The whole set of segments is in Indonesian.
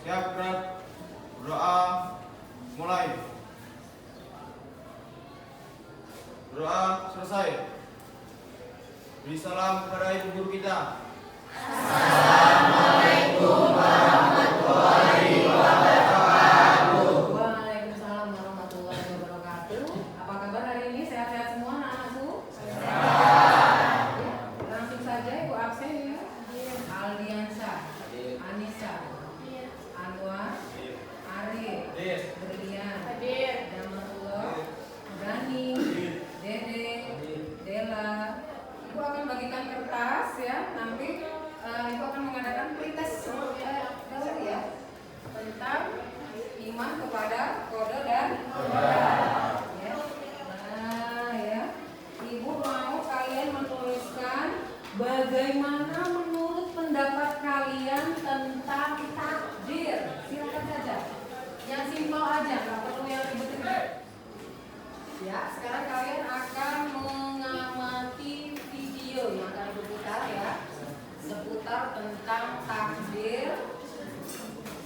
Siap, gerak. Berdoa. Mulai. Berdoa selesai. Beri salam kepada ibu guru kita. Assalamualaikum warahmatullahi wabarakatuh. Waalaikumsalam warahmatullahi wabarakatuh. Apa kabar hari ini? Sehat-sehat semua anak-anakku? Sehat. Ya, langsung saja ibu absen ya. Aldiansa, Anissa, Anwar, Arif, Berlian, Damatullah, Dani, Dede, Dela. Ibu akan bagikan kertas ya. Nanti ibu akan mengadakan pretest dahulu ya tentang iman kepada kode dan ya. Nah ya, ibu mau kalian menuliskan bagaimana menurut pendapat kalian tentang takdir. Silakan saja. Yang simpel aja, nggak perlu yang ribet-ribet. Ya, sekarang kalian akan mengamati video yang akan berputar ya, seputar tentang takdir.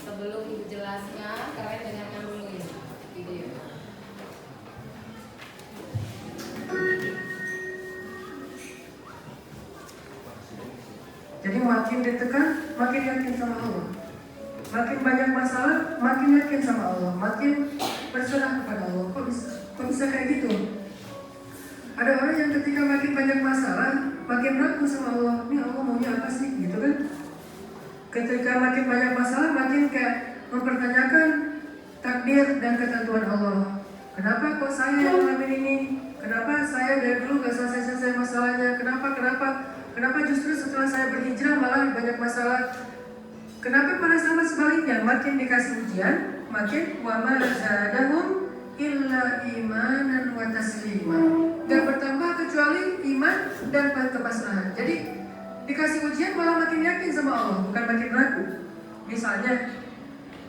Sebelum ibu jelaskan, kalian dengarkan dulu ini video. Jadi makin ditekan, makin yakin sama Allah. Makin banyak masalah, makin yakin sama Allah. Makin berserah kepada Allah. Kok bisa kayak gitu? Ada orang yang ketika makin banyak masalah, makin ragu sama Allah. Ini Allah maunya apa sih? Gitu kan? Ketika makin banyak masalah, makin kayak mempertanyakan takdir dan ketentuan Allah. Kenapa kok saya yang ngalamin ini? Kenapa saya dari dulu gak selesai-selesai masalahnya? Kenapa justru setelah saya berhijrah malah banyak masalah? Kenapa para sahabat sebaliknya? Makin dikasih ujian, makin wa ma zadahum illa imanan wa taslima. Gak bertambah kecuali iman dan kepasrahan. Jadi dikasih ujian malah makin yakin sama Allah, bukan makin ragu. Misalnya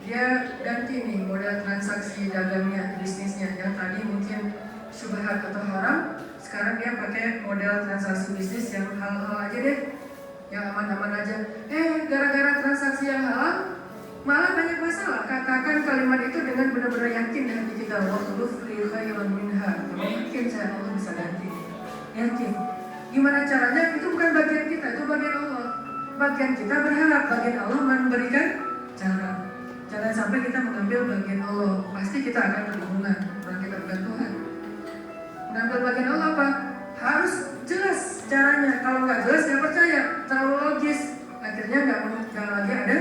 dia ganti nih model transaksi dagangnya, bisnisnya yang tadi mungkin syubhat atau haram, sekarang dia pakai model transaksi bisnis yang halal aja deh, yang aman-aman aja. Gara-gara transaksi yang halal malah banyak masalah. Katakan kalimat itu dengan benar-benar yakin di hati kita. Waqluf li khairan minha. Yakin saya Allah bisa ganti. Yakin. Gimana caranya? Itu bukan bagian kita, itu bagian Allah. Bagian kita berharap, bagian Allah memberikan cara. Jangan sampai kita mengambil bagian Allah. Pasti kita akan berhubungan. Orang kita bukan Tuhan. Mengambil bagian Allah apa? Harus jelas caranya. Kalau nggak jelas, ya percaya. Terlalu logis. Akhirnya nggak lagi ada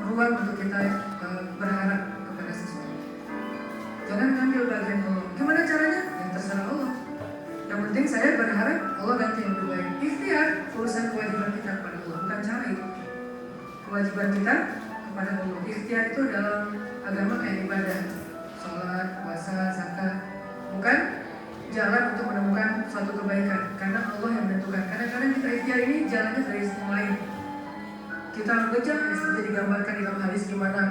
ruang untuk kita berharap kepada sesuatu. Jangan ngambil bagian Allah. Gimana caranya? Ya terserah Allah. Yang penting saya berharap Allah ganti yang lebih baik. Ikhtiar, urusan kewajiban kita kepada Allah, bukan cari. Kewajiban kita kepada Allah. Ikhtiar itu dalam agama kayak ibadah, sholat, puasa, zakat, bukan jalan untuk menemukan suatu kebaikan. Karena Allah yang menentukan. Kadang-kadang kita ikhtiar ini jalannya dari yang lain. Kita mengejar seperti digambarkan di dalam hadis gimana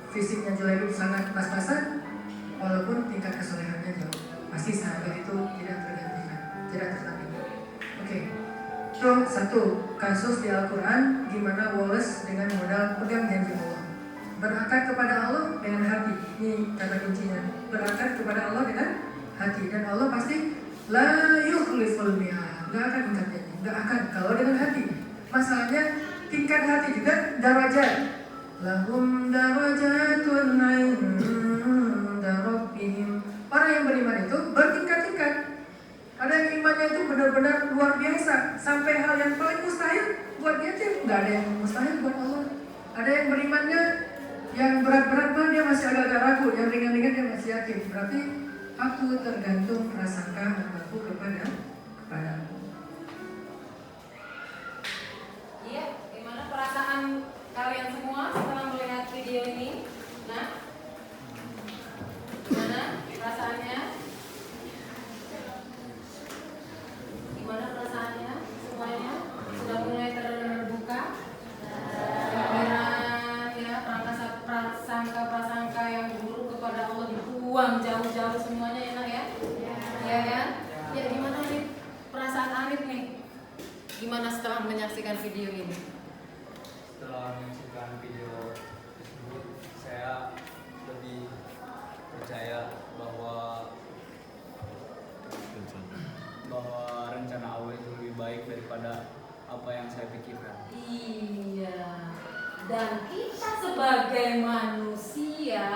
fisiknya Julaibib sangat pas-pasan, walaupun tingkat kesolehannya jauh. Pasti sahabat itu tidak tergantikan, tidak tertandingi. Oke. So, satu kasus di Al-Quran gimana Wallace dengan modal pegang janji Allah. Berakar kepada Allah dengan hati. Ini kata kuncinya. Berakar kepada Allah dengan hati. Dan Allah pasti la yukhliful mi'ad. Gak akan ingkar janji. Gak akan. Kalau dengan hati. Masalahnya tingkat hati juga darajat. Lahum darajatun 'inda rabbihim. Orang yang beriman itu bertingkat-tingkat. Ada yang imannya itu benar-benar luar biasa, sampai hal yang paling mustahil buat dia tuh nggak ada yang mustahil buat Allah. Ada yang berimannya yang berat-berat pun dia masih agak ragu, yang ringan-ringan dia masih yakin. Berarti aku tergantung prasangka aku kepada aku. Iya, gimana perasaan kalian semua setelah melihat video ini? Nah, gimana perasaannya? Gimana perasaannya semuanya? Sudah mulai terbuka? Pikiran ya, prasangka-prasangka yang buruk kepada Allah dibuang jauh-jauh semuanya, enak ya? Ya kan? Ya gimana nih perasaan Arif nih? Gimana setelah menyaksikan video ini? Setelah menyaksikan video Dan kita sebagai manusia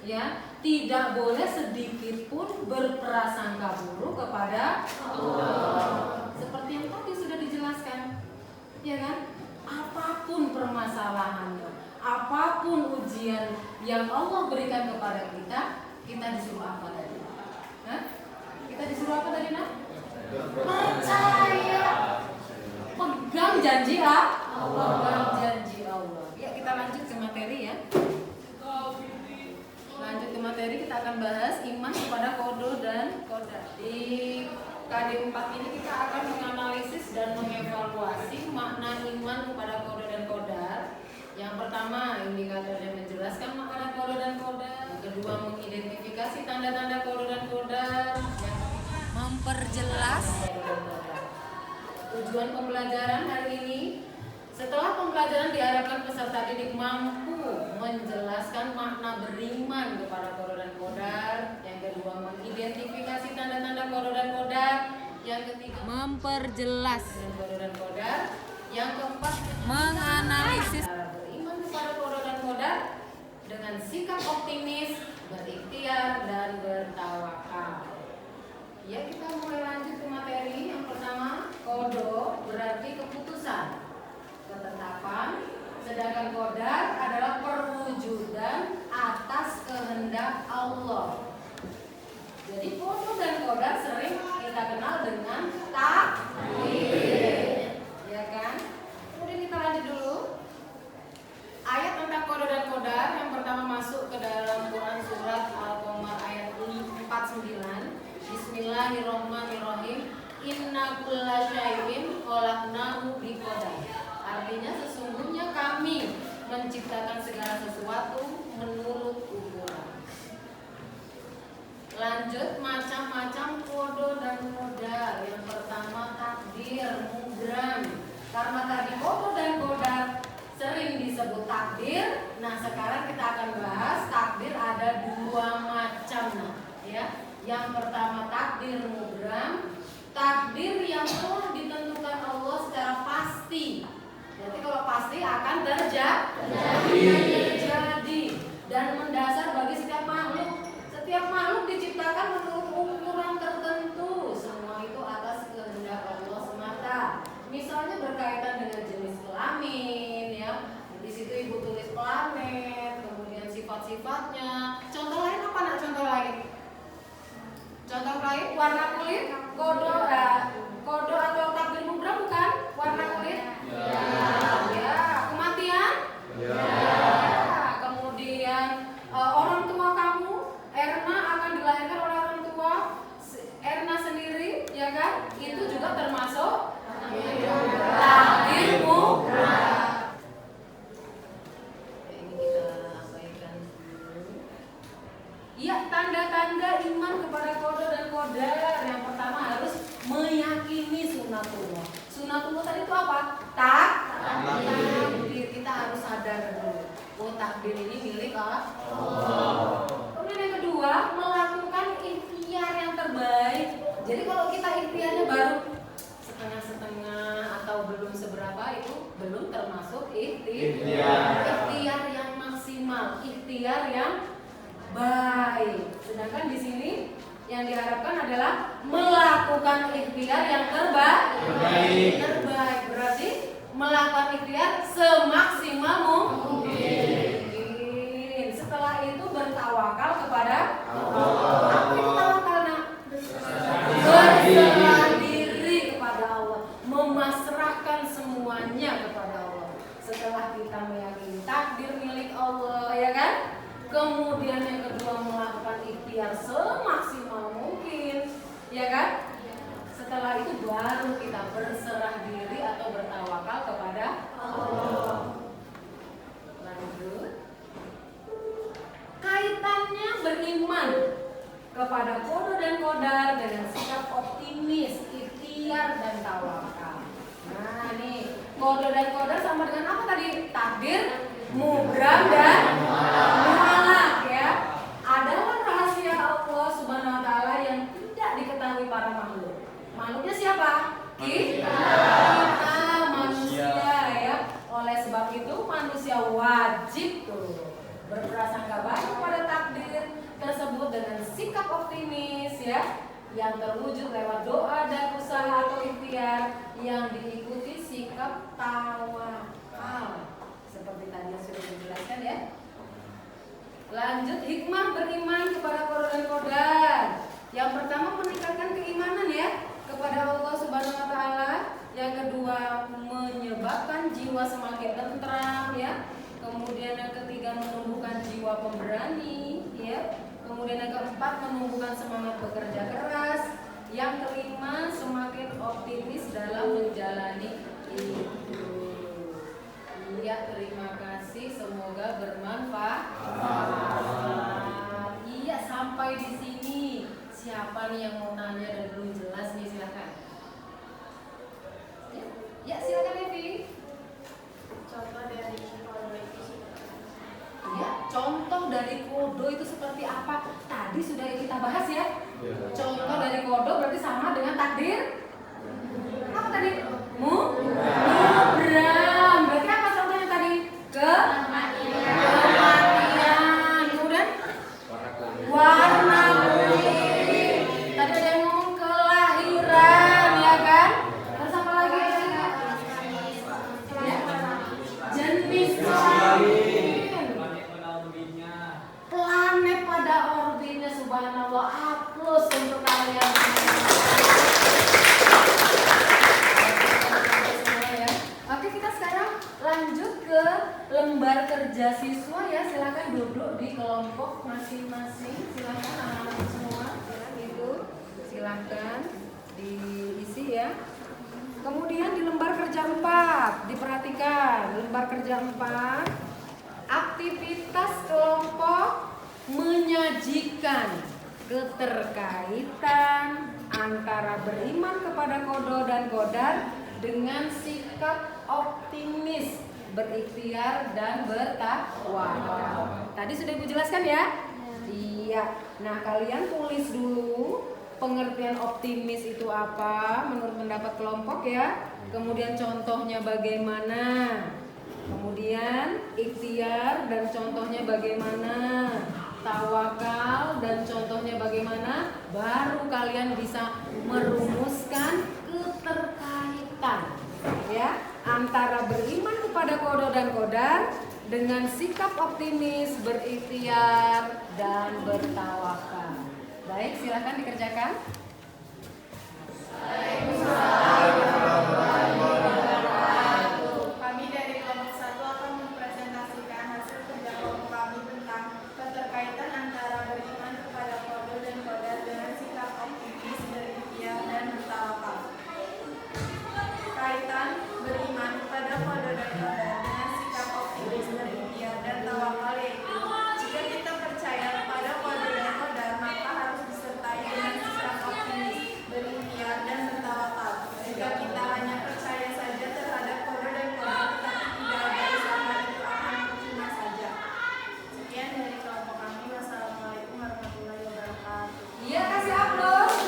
ya tidak boleh sedikit pun berprasangka buruk kepada Allah. Seperti yang tadi sudah dijelaskan, ya kan? Apapun permasalahannya, apapun ujian yang Allah berikan kepada kita, kita disuruh apa tadi? Hah? Kita disuruh apa tadi, Nak? Percaya, pegang janji Allah, pegang janji Allah. Ya, kita lanjut ke materi ya. Lanjut ke materi, kita akan bahas iman kepada kodo dan kodar. Di KD 4 ini kita akan menganalisis dan mengevaluasi makna iman kepada kodo dan kodar. Yang pertama, indikatornya menjelaskan makna kodo dan kodar. Yang kedua, mengidentifikasi tanda-tanda kodo dan kodar. Yang memperjelas kodo dan kodar. Tujuan pembelajaran hari ini, setelah pembelajaran diharapkan peserta didik mampu menjelaskan makna beriman kepada kodo dan kodar. Yang kedua, mengidentifikasi tanda-tanda kodo dan kodar. Yang ketiga, memperjelas kodo dan kodar. Yang keempat, menganalisis beriman kepada kodo dan kodar dengan sikap optimis, berikhtiar, dan bertawakal. Ya, kita mulai lanjut ke materi. Yang pertama, kodo berarti keputusan, ketetapan, sedangkan kodar adalah perwujudan atas kehendak Allah. Jadi kodo dan kodar sering kita kenal dengan takdir, ya kan? Kemudian kita lanjut dulu. Ayat tentang kodo dan kodar yang pertama masuk ke dalam Quran surat Al-Qamar ayat 49. Bismillahirrahmanirrahim. Inna kulla syai'in khalaqnahu biqadar. Artinya sesungguhnya kami menciptakan segala sesuatu menurut ukuran. Lanjut, macam-macam kodo dan kodar. Yang pertama takdir, mubram. Karena tadi kodo dan kodar sering disebut takdir, nah sekarang kita akan bahas takdir ada dua macam, nah, ya. Yang pertama takdir mubram, takdir yang telah ditentukan Allah secara pasti. Jadi kalau pasti akan terjadi dan mendasar bagi setiap makhluk. Setiap makhluk diciptakan menurut ukuran tertentu. Semua itu atas kehendak Allah semata. Misalnya berkaitan dengan jenis kelamin, ya. Di situ ibu tulis planet, kemudian sifat-sifatnya. Contoh lain apa, nak? Contoh lain. Contoh lain, warna kulit, kodo atau takdir mubram bukan? Warna kulit? Ya. Kematian? Ya. Kemudian orang tua kamu, Erna akan dilahirkan oleh orang tua Erna sendiri, ya kan? Itu juga termasuk takdir mubram. Ini kita abaikan dulu. Ya, tanda-tanda iman kepada kodo dan kodar. Yang pertama harus meyakini sunatullah. Sunatullah tadi itu apa? Takdir. Kita harus sadar dulu. Oh, takdir ini milik Allah. Kemudian yang kedua, melakukan ikhtiar yang terbaik. Jadi kalau kita ikhtiarnya baru setengah-setengah atau belum seberapa, itu belum termasuk ikhtiar. Ikhtiar yang maksimal, ikhtiar yang baik. Sedangkan di sini yang diharapkan adalah melakukan ikhtiar yang terbaik. Berarti melakukan ikhtiar semaksimal mungkin. Setelah itu bertawakal kepada Allah. Bertawakal, nak. Berserah diri kepada Allah, memasrahkan semuanya kepada Allah. Setelah kita meyakini takdir milik Allah, ya kan? Kemudian yang kedua melakukan ikhtiar semaksimal mungkin, ya kan? Setelah itu baru kita berserah diri atau bertawakal kepada Allah. Lanjut. Kaitannya beriman kepada kodo dan kodar dengan sikap optimis, ikhtiar dan tawakal. Nah, nih kodo dan kodar sama dengan apa tadi? Takdir, mubram dan mu'alaq, ya. Adalah rahasia Allah Subhanahu wa taala yang tidak diketahui para makhluk. Makhluknya siapa? Kita manusia, ya. Oleh sebab itu manusia wajib tuh berprasangka baik pada takdir tersebut dengan sikap optimis ya, yang terwujud lewat doa dan usaha atau ikhtiar yang diikuti sikap tawakal seperti tadi yang sudah dijelaskan ya. Lanjut, hikmah beriman kepada qada dan qadar. Yang pertama meningkatkan keimanan ya kepada Allah Subhanahu wa taala. Yang kedua menyebabkan jiwa semakin tentram ya. Kemudian yang ketiga menumbuhkan jiwa pemberani ya. Kemudian yang keempat menumbuhkan semangat bekerja keras. Yang kelima semakin optimis dalam menjalani hidup. Iya, terima kasih, semoga bermanfaat. Iya, sampai di sini siapa nih yang mau nanya dan belum jelas nih, silakan. Ya, silakan Evi. Contoh dari kodo itu Ya, contoh dari kodo itu seperti apa? Tadi sudah kita bahas ya. Contoh dari kodo berarti sama dengan takdir. Apa tadi? Mubram. Berarti apa contohnya tadi? Kematian. Kemudian warna kuning. Tadi ada yang ngomong kelahiran, ya kan? Terus apa lagi? Ya. Jenis kelamin. Planet pada orbitnya, subhanallah. Aplaus untuk kalian. Oke, kita sekarang lanjut ke lembar kerja siswa ya. Silakan duduk di kelompok masing-masing. Silakan anak-anak semua, itu silakan diisi ya. Kemudian di lembar kerja 4 diperhatikan lembar kerja 4, aktivitas kelompok menyajikan keterkaitan antara beriman kepada qada dan qadar dengan sikap optimis, berikhtiar dan bertawakal. Tadi sudah Ibu jelaskan ya? Iya. Nah, kalian tulis dulu pengertian optimis itu apa menurut pendapat kelompok ya. Kemudian contohnya bagaimana. Kemudian ikhtiar dan contohnya bagaimana. Tawakal dan contohnya bagaimana. Baru kalian bisa merumuskan keterkaitan ya antara beriman kepada qada dan qadar dengan sikap optimis, berikhtiar dan bertawakal. Baik, silakan dikerjakan. Kami dari kelompok 1 akan mempresentasikan hasil kerja kelompok kami tentang keterkaitan antara beriman kepada qada dan qadar dengan sikap optimis, berikhtiar dan bertawakal. Kaitan beriman kepada qada dan qadar dengan sikap optimis, berikhtiar dan tawakal yaitu jika kita percaya kepada qada dan qadar maka harus disertai dengan sikap optimis, berikhtiar dan bertawakal. Jika kita hanya percaya saja terhadap qada dan qadar tetapi tidak ada usaha, itu akan percuma saja. Sekian dari kelompok kami. Wassalamualaikum warahmatullahi wabarakatuh. Iya, kasih aplaus.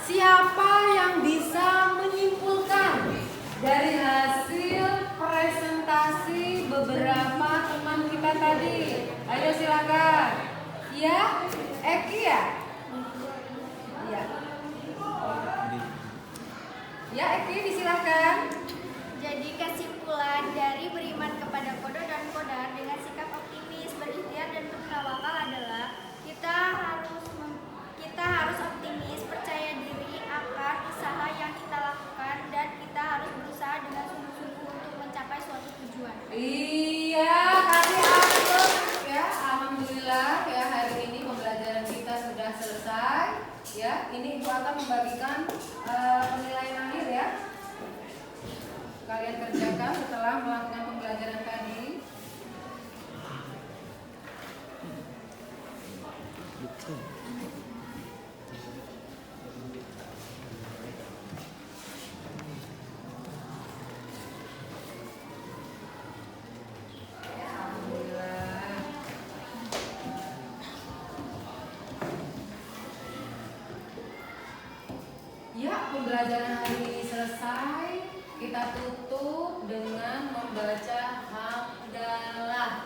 Siapa yang bisa menyimpulkan dari hasil presentasi beberapa teman kita tadi? Ayo silakan. Ya, Eki ya? Iya. Ya, Eki disilahkan. Jadi kesimpulan dari beriman kepada qada dan qadar dengan sikap optimis, berikhtiar dan bertawakal adalah kita harus optimis, percaya diri akan usaha yang kita lakukan dan kita harus berusaha dengan sungguh-sungguh untuk mencapai suatu tujuan. Iya, kasih aplaus ya. Alhamdulillah ya, hari ini pembelajaran kita sudah selesai ya. Ini Ibu akan membagikan penilaian akhir ya. Kalian kerjakan setelah melakukan pembelajaran tadi. Ya, alhamdulillah. Ya, pembelajaran hari ini selesai. Kita tutup dengan membaca hamdalah.